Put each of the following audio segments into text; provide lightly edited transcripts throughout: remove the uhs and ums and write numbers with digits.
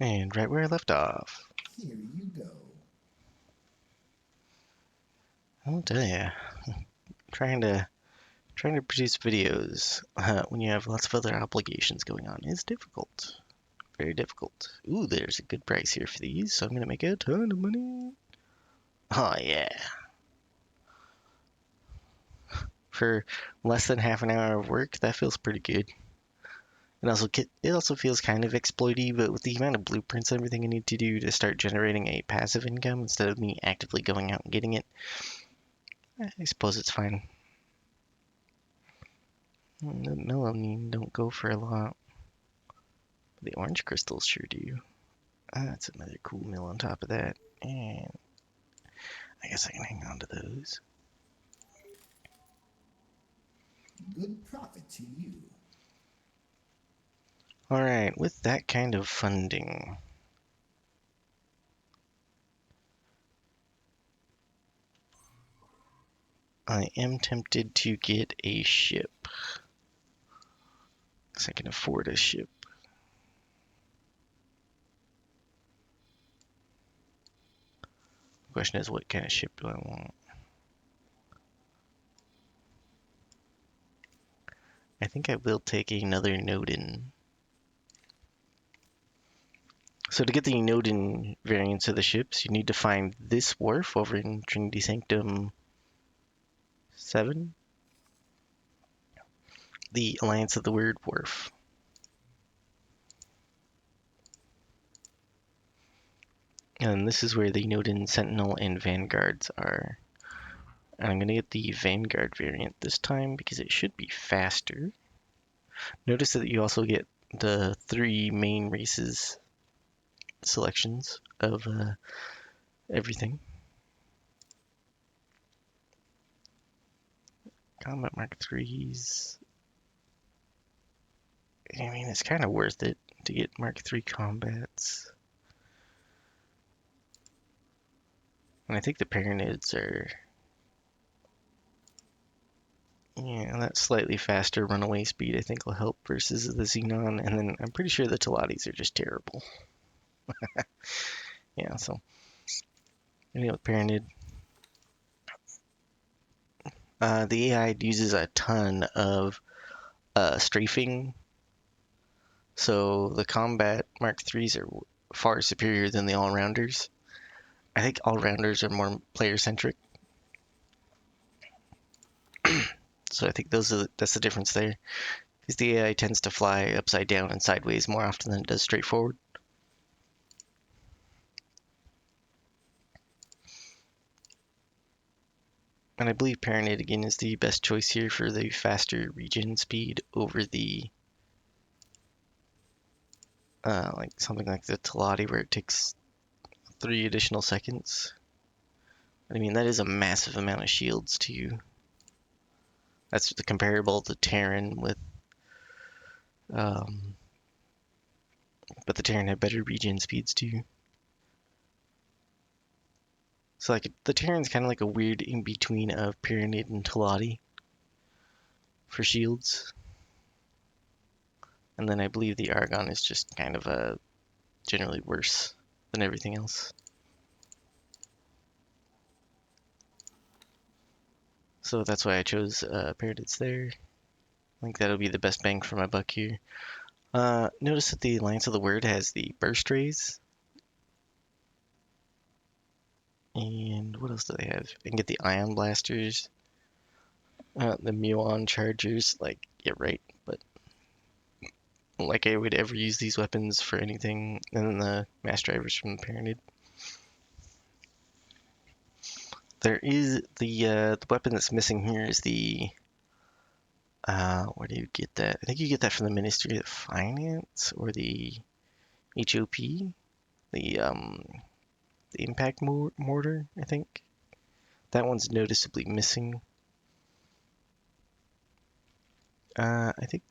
And right where I left off. Here you go. I'll tell ya, trying to produce videos when you have lots of other obligations going on is difficult. Very difficult. Ooh, there's a good price here for these, so I'm gonna make a ton of money. Oh yeah. For less than half an hour of work, that feels pretty good. It also feels kind of exploity, but with the amount of blueprints and everything I need to do to start generating a passive income instead of me actively going out and getting it, I suppose it's fine. The melamine don't go for a lot. The orange crystals sure do. That's another cool mill on top of that. And I guess I can hang on to those. Good profit to you. Alright, with that kind of funding, I am tempted to get a ship. Because I can afford a ship. The question is, what kind of ship do I want? I think I will take another Nodin. So to get the Nodin variants of the ships, you need to find this wharf over in Trinity Sanctum 7. The Alliance of the Weird Wharf. And this is where the Nodin Sentinel and Vanguards are. And I'm going to get the Vanguard variant this time because it should be faster. Notice that you also get the 3 main races selections of everything. Combat Mark 3s. I mean, it's kind of worth it to get Mark 3 combats. And I think the Paranids are... Yeah, that slightly faster runaway speed I think will help versus the Xenon. And then I'm pretty sure the Talatis are just terrible. Yeah, so... Anyway, with Paranid, the AI uses a ton of strafing, so the combat Mark 3s are far superior than the all-rounders. I think all-rounders are more player-centric, so I think that's the difference there. Because the AI tends to fly upside down and sideways more often than it does straightforward. And I believe Paranid again is the best choice here for the faster regen speed over the like something like the Talati where it takes 3 additional seconds. I mean, that is a massive amount of shields too. That's comparable to Terran with, um, but the Terran had better regen speeds too. So like the Terran's kind of like a weird in between of Pyranid and Talati for shields. And then I believe the Argon is just kind of generally worse than everything else. So that's why I chose Paradids there. I think that'll be the best bang for my buck here. Notice that the Alliance of the Word has the burst rays. And what else do they have? I can get the Ion Blasters. The Muon Chargers. Like, yeah, right. But like I would ever use these weapons for anything. And then the Mass Drivers from the Pyramid. There is the weapon that's missing here is the where do you get that? I think you get that from the Ministry of Finance or the HOP, the impact mortar. I think that one's noticeably missing. I think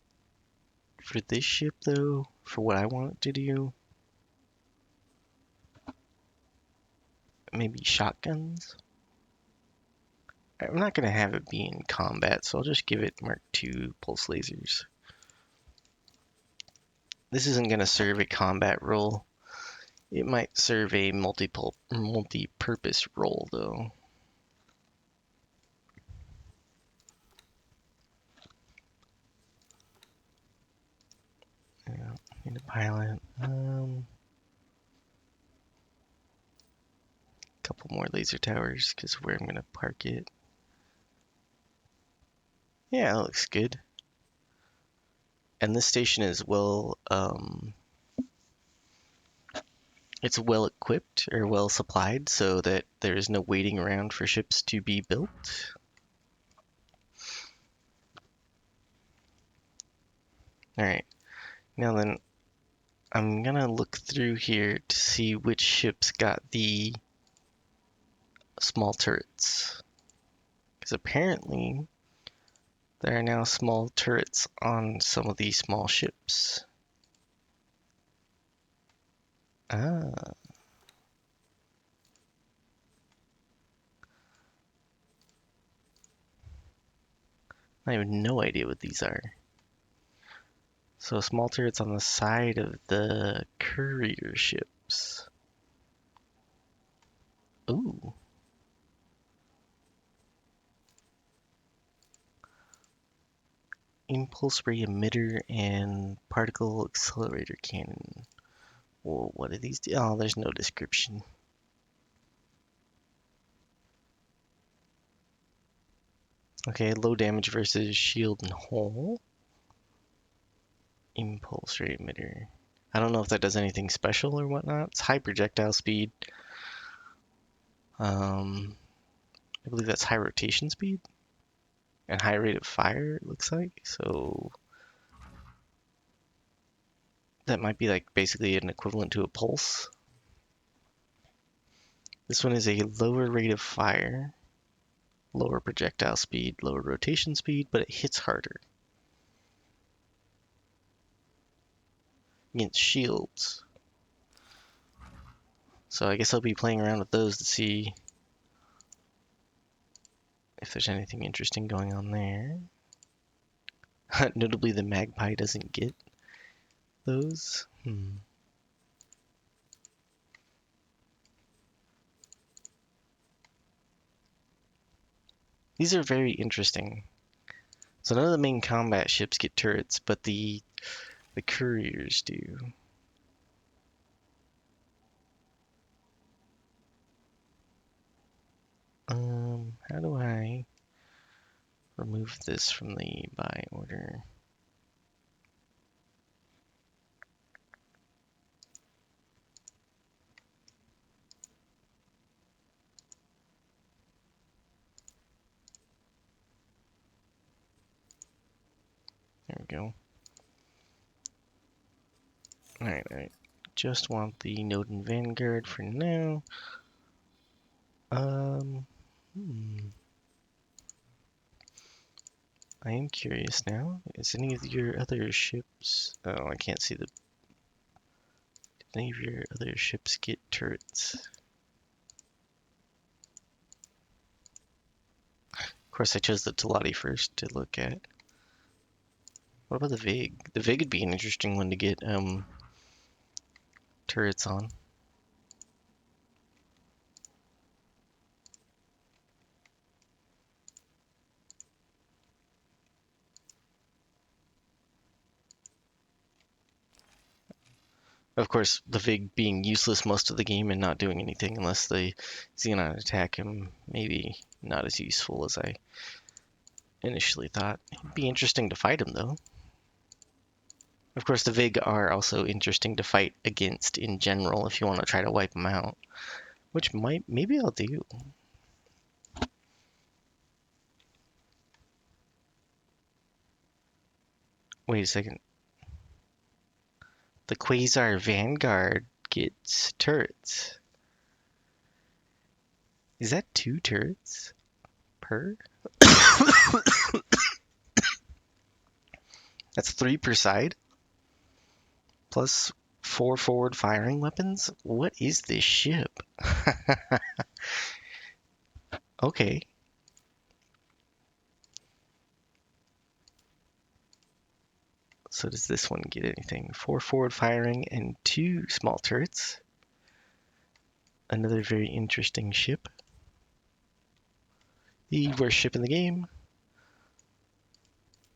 for this ship though, for what I want it to do, maybe shotguns. I'm not gonna have it be in combat, so I'll just give it Mark II pulse lasers. This isn't gonna serve a combat role. It might serve a multi-purpose role, though. Yeah, need a pilot. Couple more laser towers, because where I'm gonna park it. Yeah, that looks good. And this station is it's well equipped or well supplied so that there is no waiting around for ships to be built. All right, now then, I'm gonna look through here to see which ships got the small turrets. Because apparently there are now small turrets on some of these small ships. Ah, I have no idea what these are. So small turrets on the side of the courier ships. Ooh. Impulse ray emitter and particle accelerator cannon. Well, what do these do? Oh, there's no description. Okay, low damage versus shield and hull. Impulse ray emitter. I don't know if that does anything special or whatnot. It's high projectile speed. Um, I believe that's high rotation speed and high rate of fire, it looks like. So that might be like basically an equivalent to a pulse. This one is a lower rate of fire, lower projectile speed, lower rotation speed, but it hits harder against shields. So I guess I'll be playing around with those to see if there's anything interesting going on there. Notably, the Magpie doesn't get those. These are very interesting. So none of the main combat ships get turrets, but the couriers do. How do I remove this from the buy order? There we go. Alright, I just want the Nodin Vanguard for now. Um, hmm. I am curious now. Is any of your other ships? Oh, I can't see the. Did any of your other ships get turrets? Of course, I chose the Teladi first to look at. What about the Vig? The Vig would be an interesting one to get turrets on. Of course, the Vig being useless most of the game and not doing anything unless the Xenon attack him, maybe not as useful as I initially thought. It'd be interesting to fight him though. Of course, the Vig are also interesting to fight against in general if you want to try to wipe them out, which maybe I'll do. Wait a second. The Quasar Vanguard gets turrets. Is that 2 turrets per? That's 3 per side, plus 4 forward firing weapons? What is this ship? Okay. So does this one get anything? 4 forward firing and 2 small turrets. Another very interesting ship. The worst ship in the game.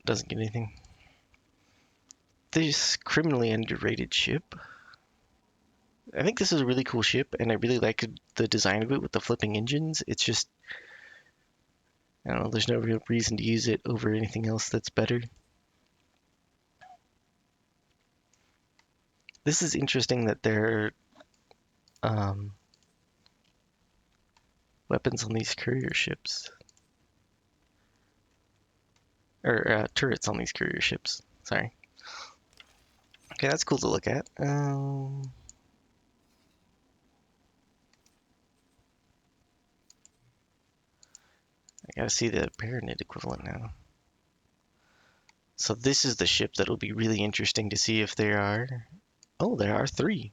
Doesn't get anything. This criminally underrated ship. I think this is a really cool ship, and I really like the design of it with the flipping engines. It's just, I don't know, there's no real reason to use it over anything else that's better. This is interesting that there are weapons on these courier ships. Or turrets on these courier ships. Sorry. Okay, that's cool to look at. I gotta see the Baronet equivalent now. So this is the ship that'll be really interesting to see if there are. Oh, there are three.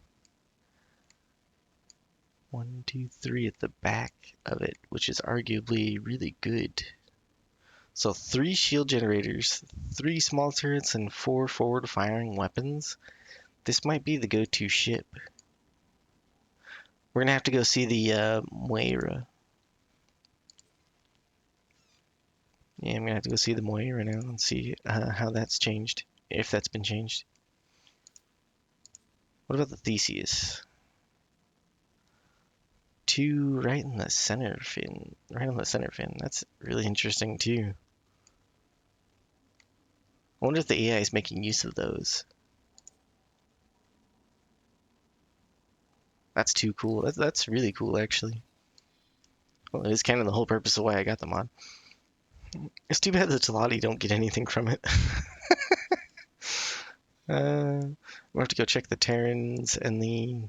1, 2, 3 at the back of it, which is arguably really good. So 3 shield generators, 3 small turrets, and 4 forward firing weapons. This might be the go-to ship. We're gonna have to go see the Moira. Yeah, I'm gonna have to go see the Moira now and see how that's changed, if that's been changed. What about the Theseus? 2 right in the center fin, right on the center fin. That's really interesting too. I wonder if the AI is making use of those. That's too cool. That's really cool, actually. Well, it is kind of the whole purpose of why I got the mod. It's too bad that Talati don't get anything from it. We'll have to go check the Terrans and the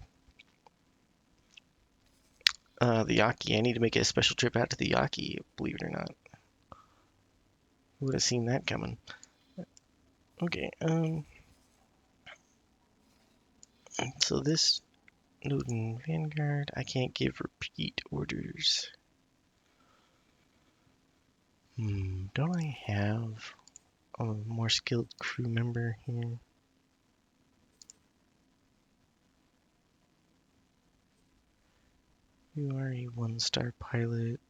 Yaki. I need to make a special trip out to the Yaki, believe it or not. Who would have seen that coming? Okay, so this Newton Vanguard, I can't give repeat orders. Don't I have a more skilled crew member here? You are a 1-star pilot.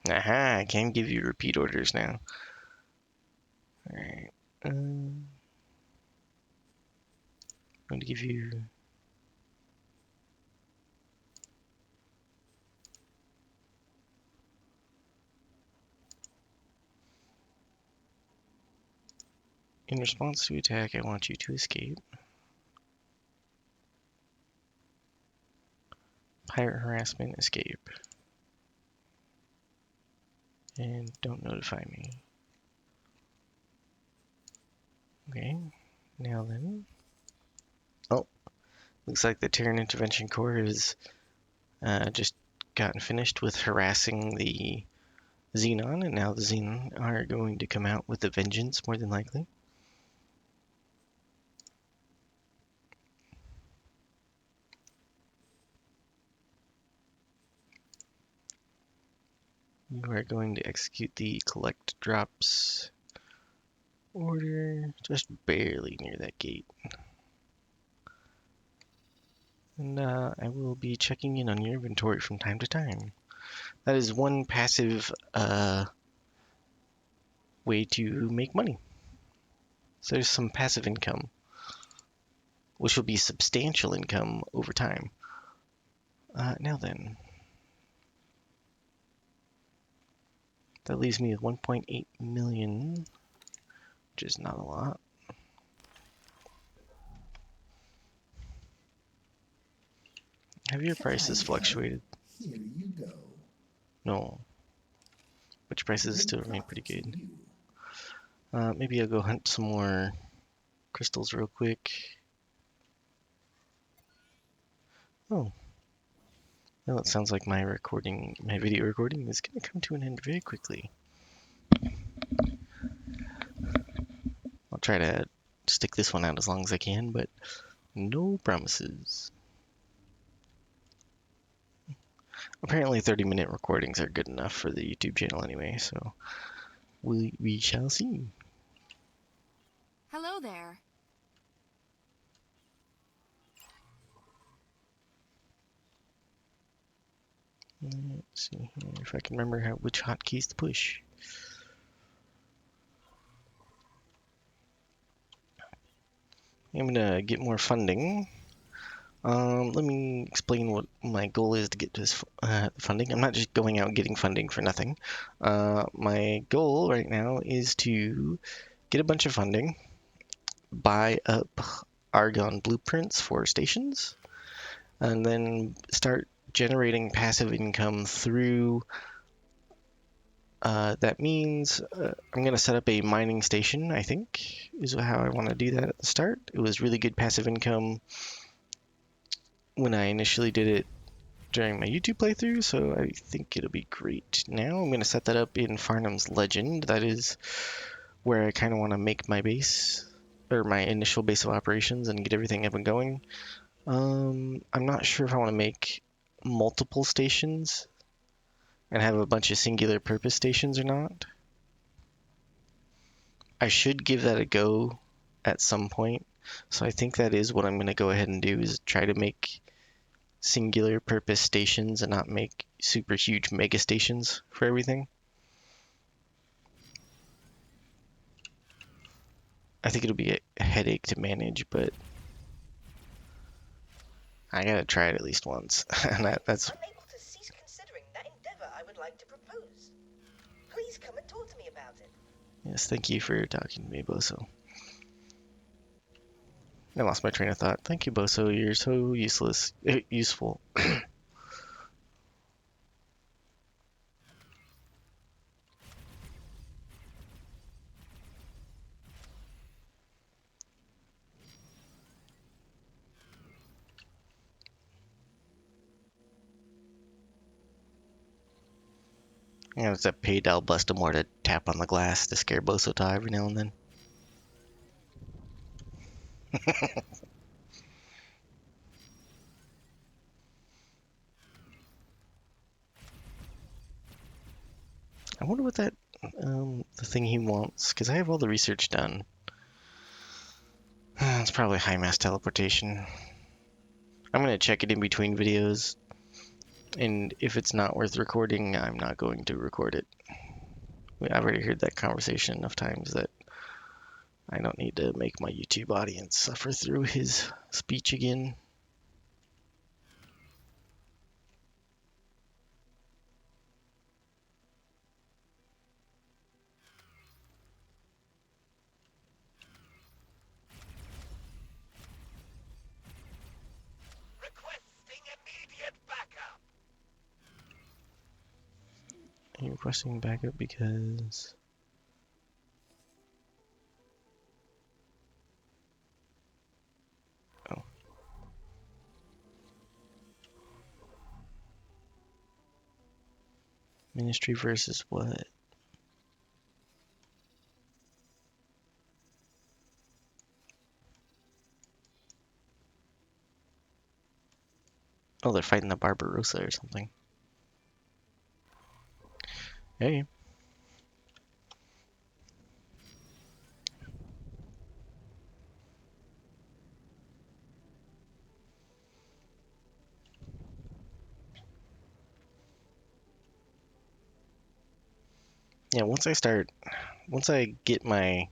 Aha, I can give you repeat orders now. Alright. I'm going to give you... In response to attack, I want you to escape. Pirate harassment, escape. And don't notify me. Okay, now then. Oh, looks like the Terran Intervention Corps has just gotten finished with harassing the Xenon, and now the Xenon are going to come out with a vengeance, more than likely. You are going to execute the collect drops order just barely near that gate. And I will be checking in on your inventory from time to time. That is one passive way to make money. So there's some passive income, which will be substantial income over time. Now then, that leaves me with 1.8 million, which is not a lot. Have your prices fluctuated? Here you go. No. Which prices still Good remain pretty profit good. to you. Maybe I'll go hunt some more crystals real quick. Oh. Well, it sounds like my video recording is going to come to an end very quickly. I'll try to stick this one out as long as I can, but No promises. Apparently 30-minute recordings are good enough for the YouTube channel anyway, so we shall see. Hello there. Let's see here if I can remember which hotkeys to push. I'm gonna get more funding. Let me explain what my goal is to get this funding. I'm not just going out and getting funding for nothing. My goal right now is to get a bunch of funding, buy up Argon blueprints for stations, and then start generating passive income through. That means I'm going to set up a mining station, I think, is how I want to do that at the start. It was really good passive income when I initially did it during my YouTube playthrough, so I think it'll be great. Now I'm going to set that up in Farnham's Legend. That is where I kind of want to make my base, or my initial base of operations, and get everything up and going. I'm not sure if I want to make multiple stations and have a bunch of singular purpose stations or not. I should give that a go at some point. So I think that is what I'm going to go ahead and do, is try to make singular purpose stations and not make super huge mega stations for everything. I think it'll be a headache to manage, but I gotta try it at least once. And that's Unable to cease considering that endeavor I would like to propose. Please come and talk to me about it. yes, thank you for talking to me, Boso. I lost my train of thought. Thank you, Boso. You're so useful. You know, it's that paid I'll bust more to tap on the glass to scare Boso Ta every now and then. I wonder what that the thing he wants, because I have all the research done. It's probably high mass teleportation. I'm gonna check it in between videos, and if it's not worth recording, I'm not going to record it. I've already heard that conversation enough times that I don't need to make my YouTube audience suffer through his speech again. Requesting immediate backup. Are you requesting backup because... Oh. Ministry versus what? Oh, they're fighting the Barbarossa or something. Hey. Yeah, once I get my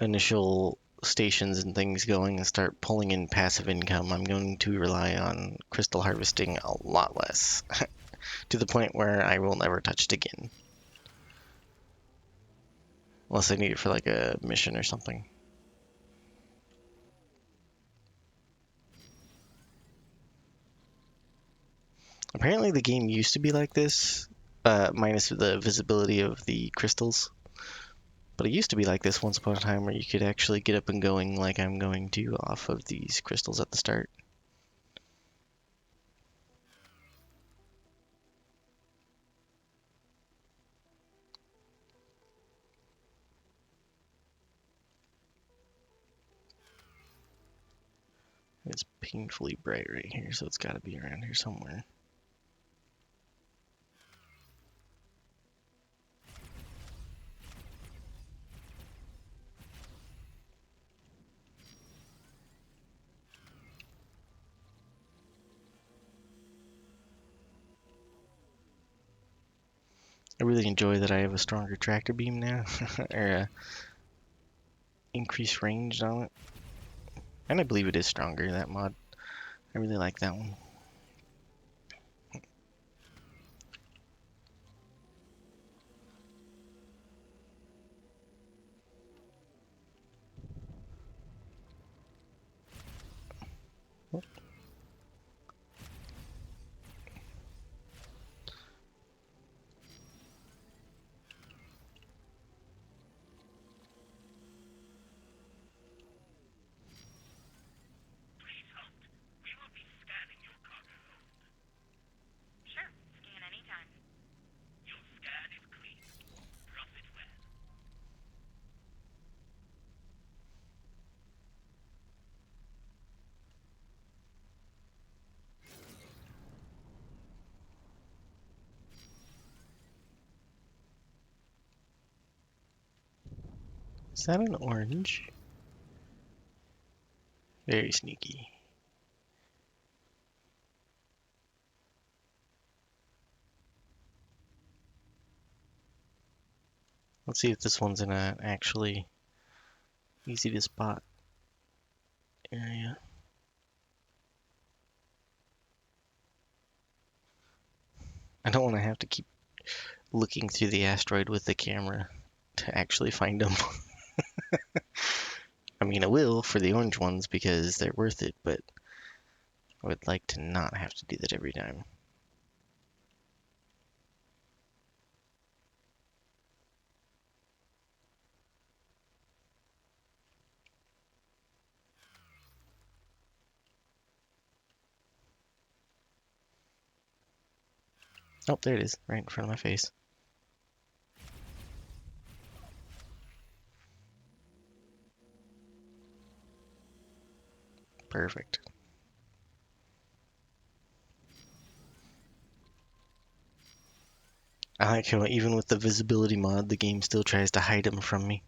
initial stations and things going and start pulling in passive income, I'm going to rely on crystal harvesting a lot less, to the point where I will never touch it again. Unless I need it for like a mission or something. Apparently the game used to be like this, minus the visibility of the crystals. But it used to be like this once upon a time where you could actually get up and going like I'm going to off of these crystals at the start. It's painfully bright right here, so it's got to be around here somewhere. I really enjoy that I have a stronger tractor beam now, or increased range on it. And I believe it is stronger, that mod. I really like that one. Sure, scan anytime. Your scan is clean. Drop it well. Is that an orange? Very sneaky. Let's see if this one's in a actually easy to spot area. I don't want to have to keep looking through the asteroid with the camera to actually find them. I mean, I will for the orange ones because they're worth it, but I would like to not have to do that every time. Oh, there it is, right in front of my face. Perfect. I like how even with the visibility mod, the game still tries to hide them from me.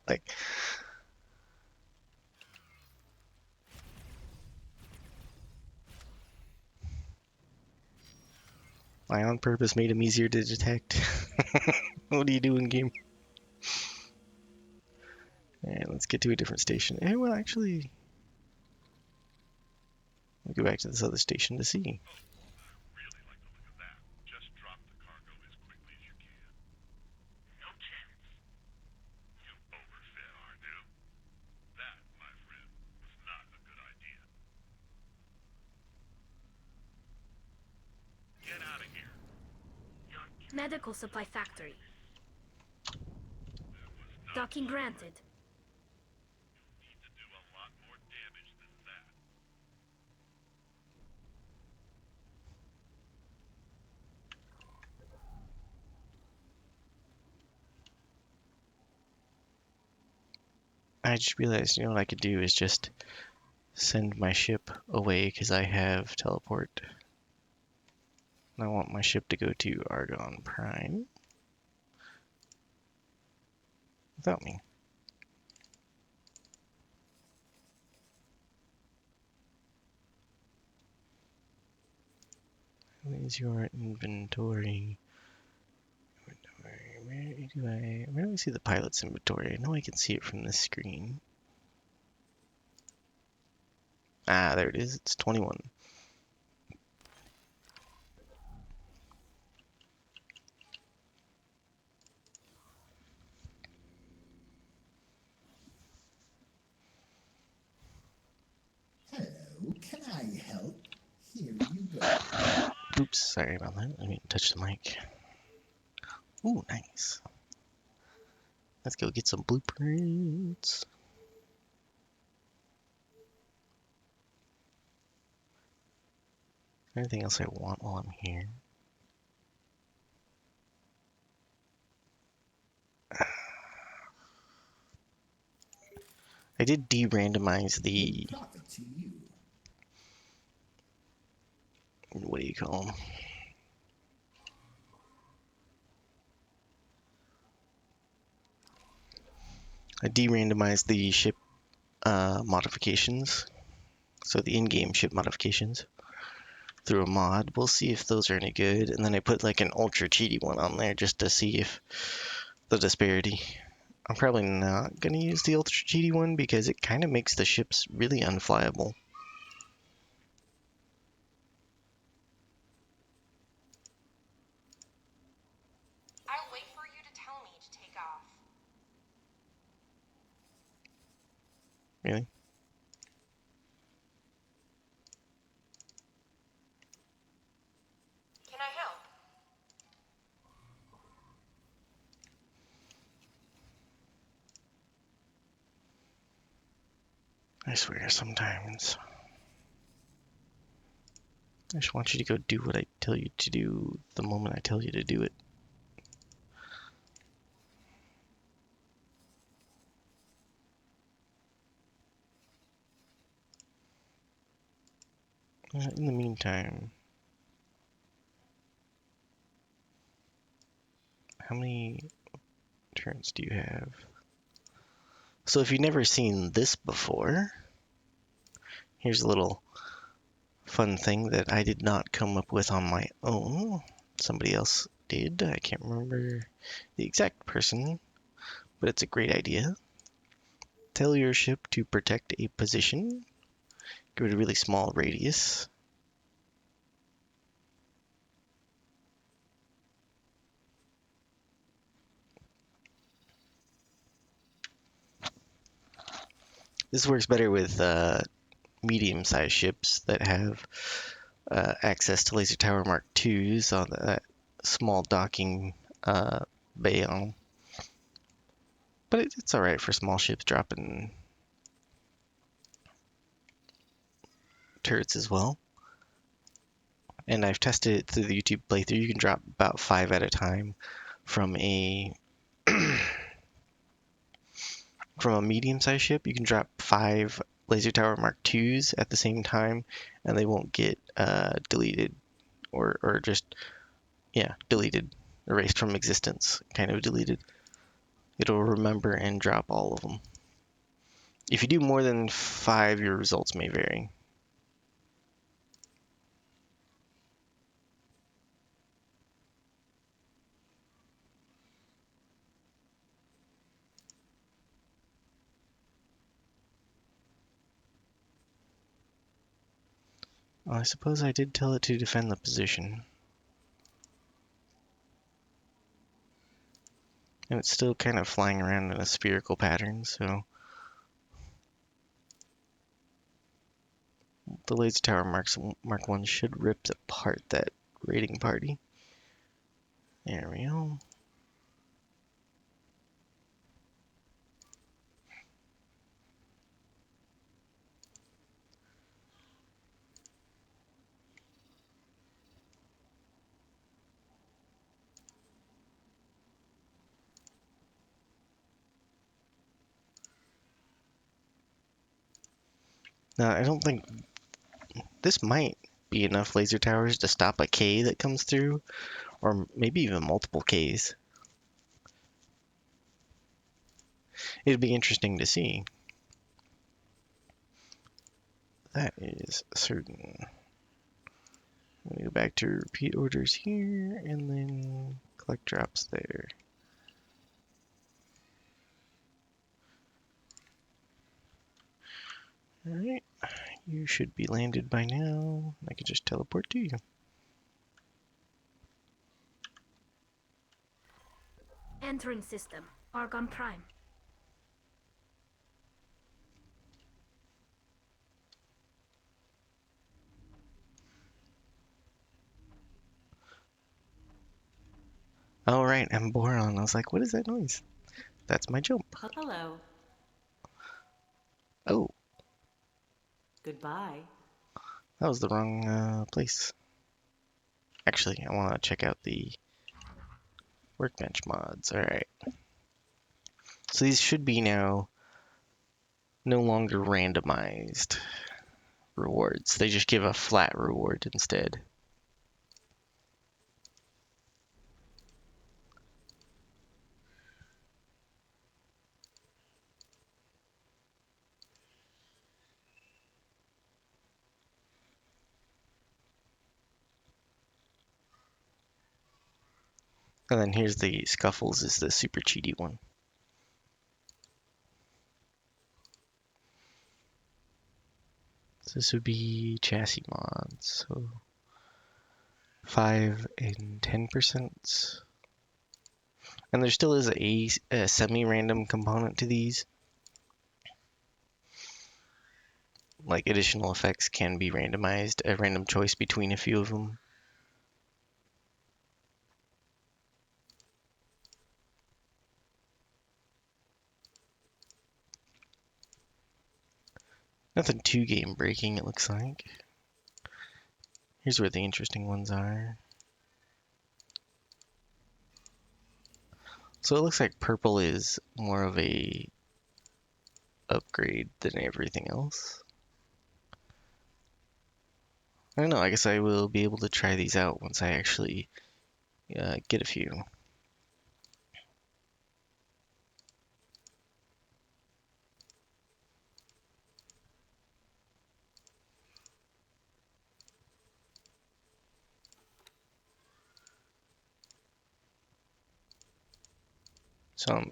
Like, I on purpose made them easier to detect. What are you doing, game? Alright, let's get to a different station. Eh, well, actually, we'll go back to this other station to see. Really like the look of that. Just drop the cargo as quickly as you can. No chance. You overfed, Ardu. That, my friend, was not a good idea. Get out of here. Medical supply factory. That was not Docking granted. need to do a lot more damage than that. I just realized, what I could do is just send my ship away because I have teleport. And I want my ship to go to Argon Prime without me. Where's your inventory? Where do I see the pilot's inventory? I know I can see it from this screen. Ah, there it is. It's 21. Hello, can I help? Here you go. Oops, sorry about that. I didn't touch the mic. Ooh, nice. Let's go get some blueprints. Anything else I want while I'm here? I did de-randomize Good the, profit to you. what do you call them? I de-randomized the ship modifications, so the in-game ship modifications through a mod. We'll see if those are any good, and then I put like an ultra cheaty one on there just to see if the disparity. I'm probably not gonna use the ultra cheaty one because it kind of makes the ships really unflyable. I'll wait for you to tell me to take off. Really? Can I help? I swear, sometimes I just want you to go do what I tell you to do the moment I tell you to do it. In the meantime, how many turns do you have? So if you've never seen this before, here's a little fun thing that I did not come up with on my own. Somebody else did. I can't remember the exact person, but it's a great idea. Tell your ship to protect a position. Give it a really small radius. This works better with medium-sized ships that have access to laser tower Mark IIs on that small docking bay on them. But it's alright for small ships dropping turrets as well. And I've tested it through the YouTube playthrough. You can drop about 5 at a time from a from a medium-sized ship. You can drop 5 laser tower Mark IIs at the same time, and they won't get deleted or just deleted, erased from existence, kind of deleted. It'll remember and drop all of them. If you do more than 5, your results may vary. Well, I suppose I did tell it to defend the position. And it's still kind of flying around in a spherical pattern, so the laser tower Mark 1 should rip apart that raiding party. There we go. Now, I don't think this might be enough laser towers to stop a K that comes through, or maybe even multiple Ks. It'd be interesting to see. That is certain. I'm gonna go back to repeat orders here, and then collect drops there. Alright, you should be landed by now. I can just teleport to you. Entering system. Argon Prime. Alright, I'm Boron. I was like, what is that noise? That's my jump. Hello. Oh, Goodbye. that was the wrong place. Actually, I want to check out the workbench mods. Alright. So these should be now no longer randomized rewards. They just give a flat reward instead. And then here's the Scuffles is the super cheaty one. So this would be chassis mods. So 5 and 10%. And there still is a semi-random component to these. Like additional effects can be randomized, a random choice between a few of them. Nothing too game breaking, it looks like. Here's where the interesting ones are. So it looks like purple is more of a upgrade than everything else. I don't know, I guess I will be able to try these out once I actually get a few. So I'm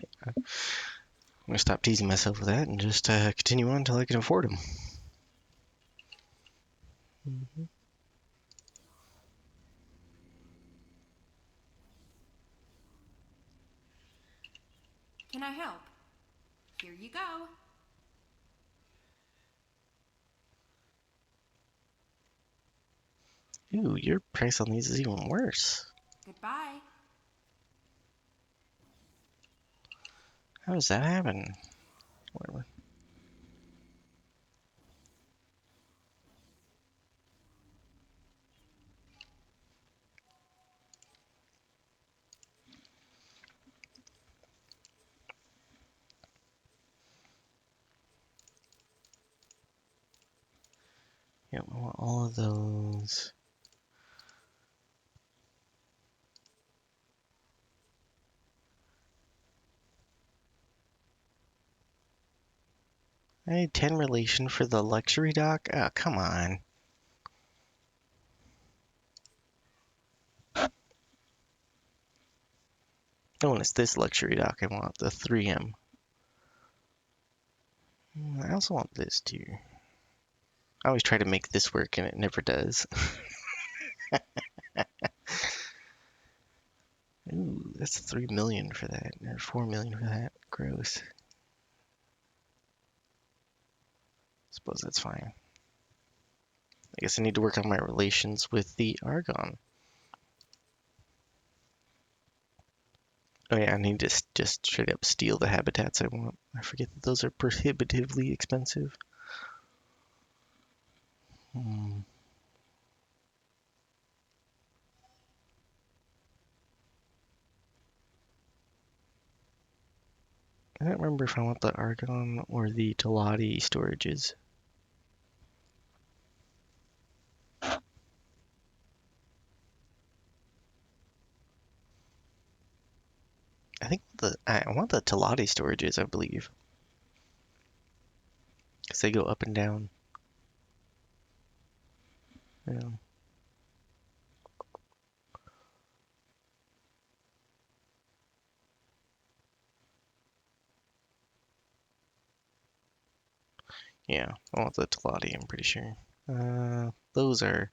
gonna stop teasing myself with that and just continue on until I can afford them. Can I help? Here you go. Ooh, your price on these is even worse. Goodbye. How does that happen? Whatever. Yeah, I want all of those. I need 10 relation for the luxury dock? Oh, come on. Oh, and it's this luxury dock I want, the 3M. I also want this too. I always try to make this work and it never does. Ooh, that's 3 million for that, or 4 million for that. Gross. Suppose that's fine. I guess I need to work on my relations with the Argon. Oh yeah, I need to just straight up steal the habitats I want. I forget that those are prohibitively expensive. Hmm. I don't remember if I want the Argon or the Teladi storages. I think I want the Teladi storages, I believe, because they go up and down. Yeah. Yeah, I want the Teladi, I'm pretty sure. Those are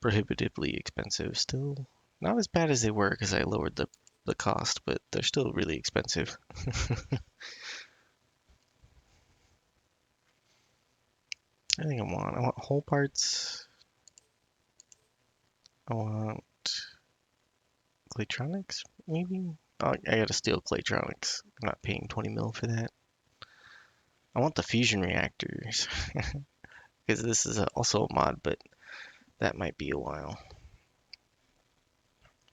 prohibitively expensive still. Not as bad as they were because I lowered the cost, but they're still really expensive. I think I want whole parts. I want Claytronics, maybe? Oh, I gotta steal Claytronics. I'm not paying 20 mil for that. I want the fusion reactors. Because this is also a mod, but that might be a while.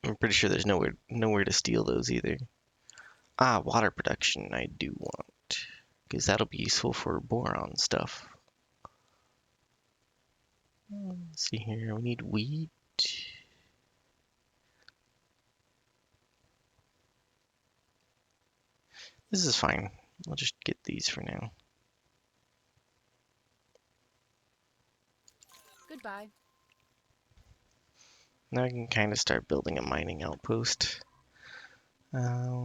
I'm pretty sure there's nowhere to steal those either. Ah, water production I do want. because that'll be useful for boron stuff. Let's see here, we need wheat. This is fine. I'll just get these for now. Goodbye. Now I can kind of start building a mining outpost. I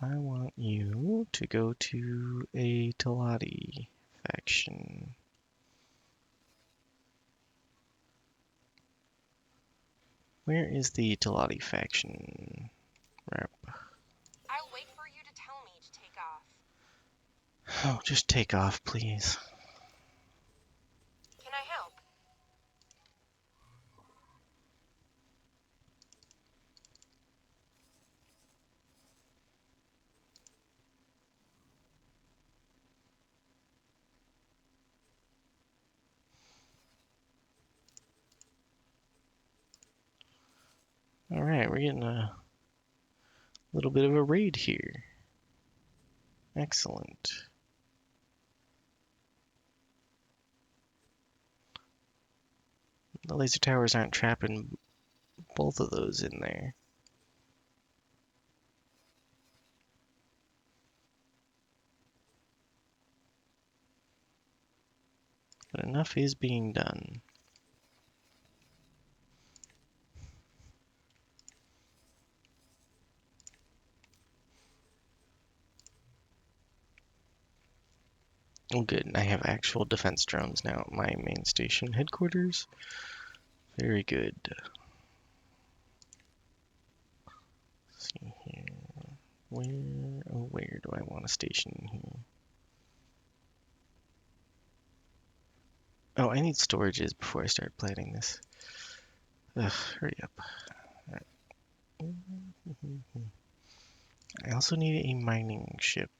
want you to go to a Talati faction. Where is the Talati faction? Rep. I'll wait for you to tell me to take off. Oh, just take off, please. Can I help? Alright, we're getting a little bit of a raid here. Excellent. The laser towers aren't trapping both of those in there. But enough is being done. Oh, good. I have actual defense drones now at my main station headquarters. Very good. Let's see here. Where do I want a station here? Oh, I need storages before I start planning this. Ugh, hurry up. Alright. I also need a mining ship.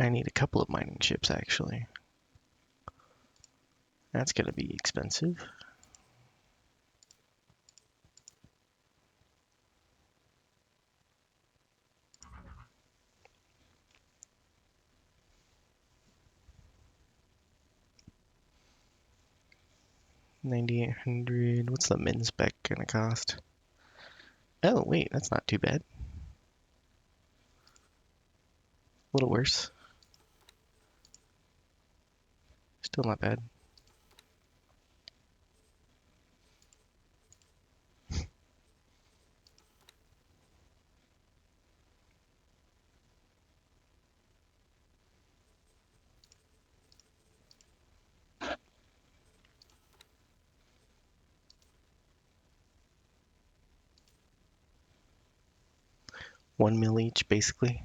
I need a couple of mining ships, actually. That's gonna be expensive. $9,800. What's the min spec gonna cost? Oh, wait, that's not too bad. A little worse. Still not bad. One mil each, basically,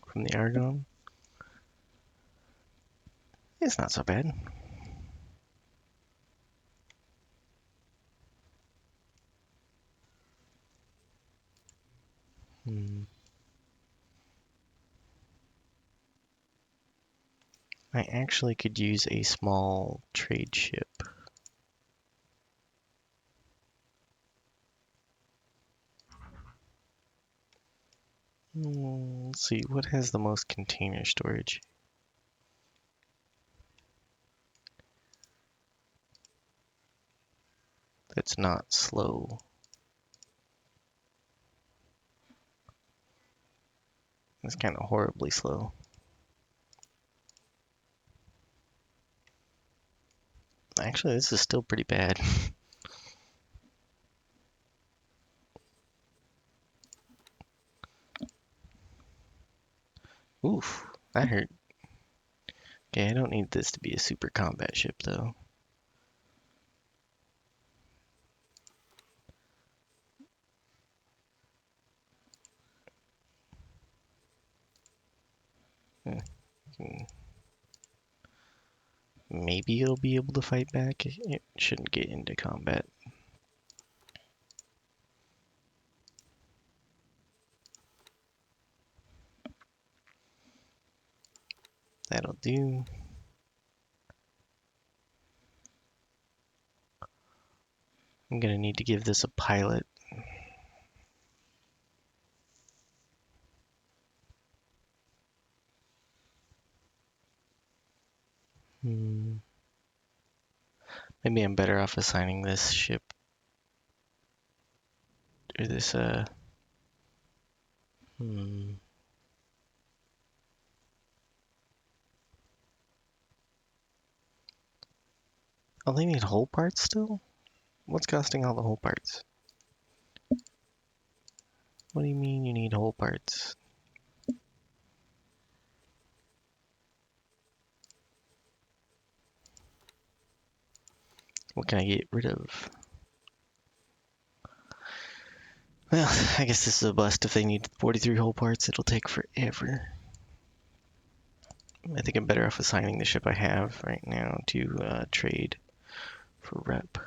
from the Argon. It's not so bad. I actually could use a small trade ship. Let's see, what has the most container storage? That's not slow. It's kind of horribly slow. Actually, this is still pretty bad. Oof, that hurt. Okay, I don't need this to be a super combat ship, though. Maybe it'll be able to fight back. It shouldn't get into combat. That'll do. I'm gonna need to give this a pilot. Hmm. Maybe I'm better off assigning this ship or this hmm. Oh, they need hull parts still? What's costing all the hull parts? What do you mean you need hull parts? What can I get rid of? Well, I guess this is a bust. If they need 43 hull parts, it'll take forever. I think I'm better off assigning the ship I have right now to trade for rep.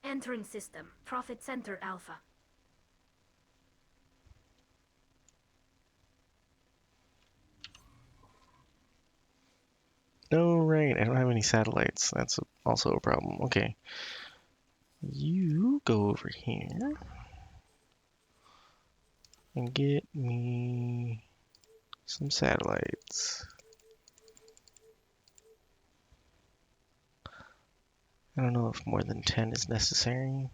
Entering system. Profit Center Alpha. No, right, I don't have any satellites. That's also a problem. Okay. You go over here and get me some satellites. I don't know if more than 10 is necessary.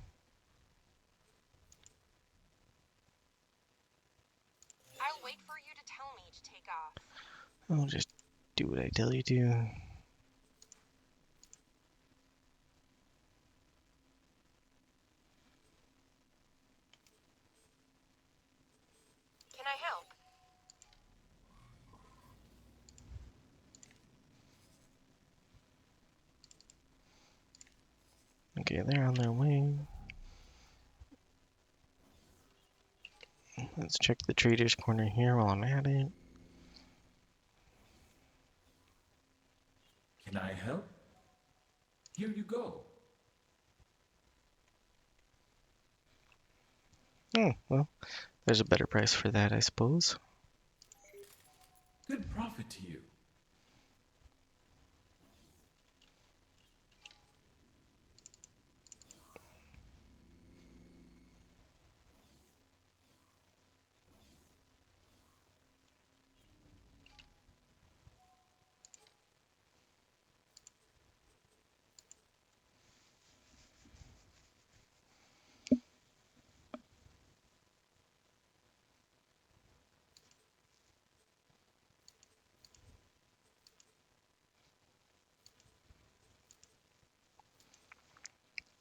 I'll wait for you to tell me to take off. I'll just do what I tell you to. Can I help? Okay, they're on their way. Let's check the trader's corner here while I'm at it. Can I help? Here you go. Oh, well, there's a better price for that, I suppose. Good profit to you.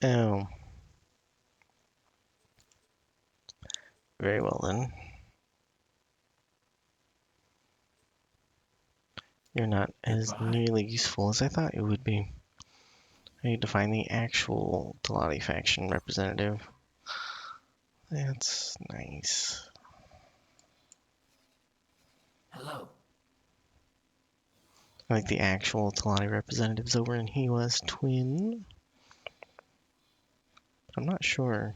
Oh, very well then. You're not as Goodbye. nearly useful as I thought you would be. I need to find the actual Talati faction representative. That's nice. Hello. I think the actual Talati representative's over in Hiwa's twin. I'm not sure.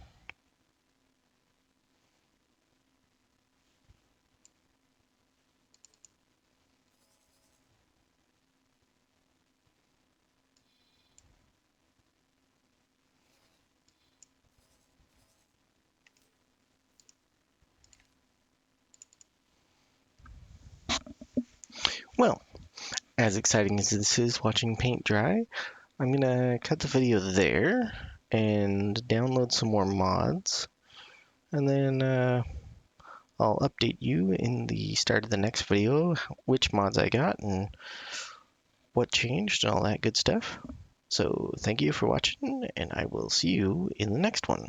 Well, as exciting as this is watching paint dry, I'm gonna cut the video there and download some more mods, and then I'll update you in the start of the next video which mods I got and what changed and all that good stuff. So thank you for watching, and I will see you in the next one.